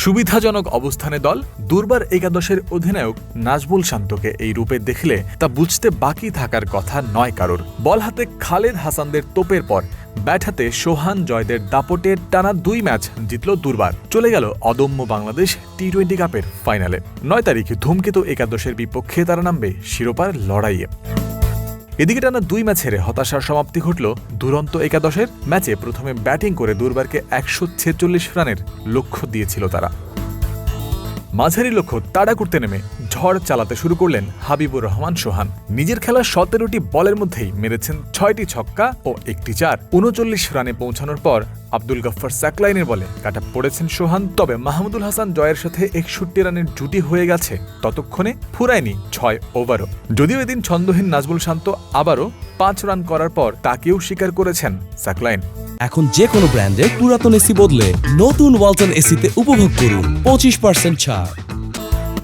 সুবিধাজনক অবস্থানে দল দুর্বার একাদশের অধিনায়ক নাজমুল শান্তকে এই রূপে দেখলে তা বুঝতে বাকি থাকার কথা নয় কারোর। বল হাতে খালেদ হাসানদের তোপের পর ব্যাট হাতে সোহান জয়দের দাপটে টানা 2 ম্যাচ জিতল দুর্বার, চলে গেল অদম্য বাংলাদেশ টি-20 কাপের ফাইনালে। 9 তারিখ ধূমকেতু একাদশের বিপক্ষে তারা নামবে শিরোপার লড়াইয়ে। এদিকে টানা 2 ম্যাচ হেরে হতাশার সমাপ্তি ঘটল দুরন্ত একাদশের। ম্যাচে প্রথমে ব্যাটিং করে দুর্বারকে 146 রানের লক্ষ্য দিয়েছিল তারা। মাঝারি লক্ষ্য তাড়া করতে নেমে ঝড় চালাতে শুরু করলেন হাবিবুর রহমান সোহান। নিজের খেলা 17টি বলের মধ্যেই মেরেছেন 6টি ছক্কা ও 1টি চার। 39 রানে পৌঁছানোর পর আব্দুল গফফার সাকলাইনের বলে কাটা পড়েছেন সোহান। তবে মাহমুদুল হাসান জয়ের সাথে 61 রানের জুটি হয়ে গেছে, ততক্ষণে ফুরায়নি 6 ওভারও। যদিও এদিন ছন্দহীন নাজমুল শান্ত আবারও 5 রান করার পর তাকেও স্বীকার করেছেন সাকলাইন। এখন যে কোনো ব্র্যান্ডের পুরাতন এসি বদলে নতুন ওয়ালটন এসিতে উপভোগ করুন 25% ছাড়।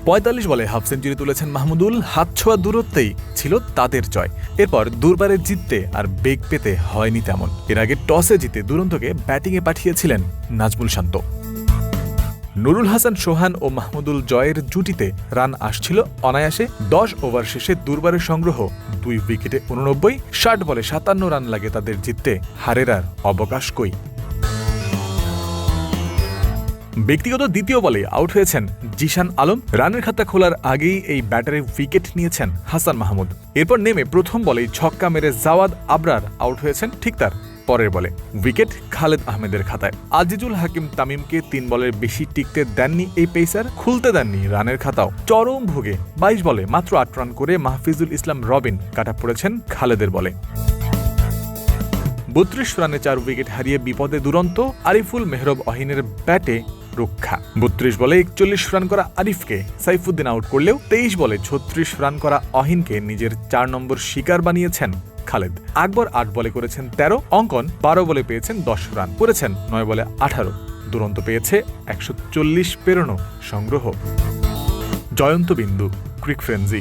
45 বলে হাফ সেঞ্চুরি তুলেছেন মাহমুদুল। হাত ছোঁয়া দূরত্বেই ছিল তাদের জয়। এরপর দুর্বারে জিততে আর বেগ পেতে হয়নি তেমন। এর আগে টসে জিতে দুরন্তকে ব্যাটিংয়ে পাঠিয়েছিলেন নাজমুল শান্ত। নুরুল হাসান সোহান ও মাহমুদুল জয়ের জুটিতে রান আসছিল অনায়াসে। 10 ওভার শেষে দুর্বারের সংগ্রহ 2 উইকেটে 89। 60 বলে 57 রান লাগে তাদের জিততে, হারের আর অবকাশ কই। ব্যক্তিগত দ্বিতীয় বলে আউট হয়েছেন জিশান আলম। রানের খাতা খোলার আগেই এই ব্যাটারে উইকেট নিয়েছেন হাসান মাহমুদ। এরপর নেমে প্রথম বলেই ছক্কা মেরে জাওয়াদ আবরার আউট হয়েছেন ঠিক তার পরের বলে। উইকেট খালেদ আহমেদের খাতায়। আজিজুল হাকিম তামিমকে 3 বলের বেশি টিকতে দেননি এই পেসার, খুলতে দেননি রানের খাতাও। চরম ভোগে 22 বলে মাত্র 8 রান করে মাহফিজুল ইসলাম রবিন কাটা পড়েছেন খালেদের বলে। 32 রানে 4 উইকেট হারিয়ে বিপদে দুরন্ত। আরিফুল মেহরব অহিনের ব্যাটে রক্ষা। 32 বলে 41 রান করা আরিফকে সাইফুদ্দিন আউট করলেও 23 বলে 36 রান করা অহিনকে নিজের 4 নম্বর শিকার বানিয়েছেন খালেদ। আকবর 8 বলে করেছেন 13। অঙ্কন 12 বলে পেয়েছেন 10 রান, করেছেন 9 বলে 18। দুরন্ত পেয়েছে 140 পেরোনো সংগ্রহ। জয়ন্ত বিন্দু, ক্রিক ফ্রেন্জি।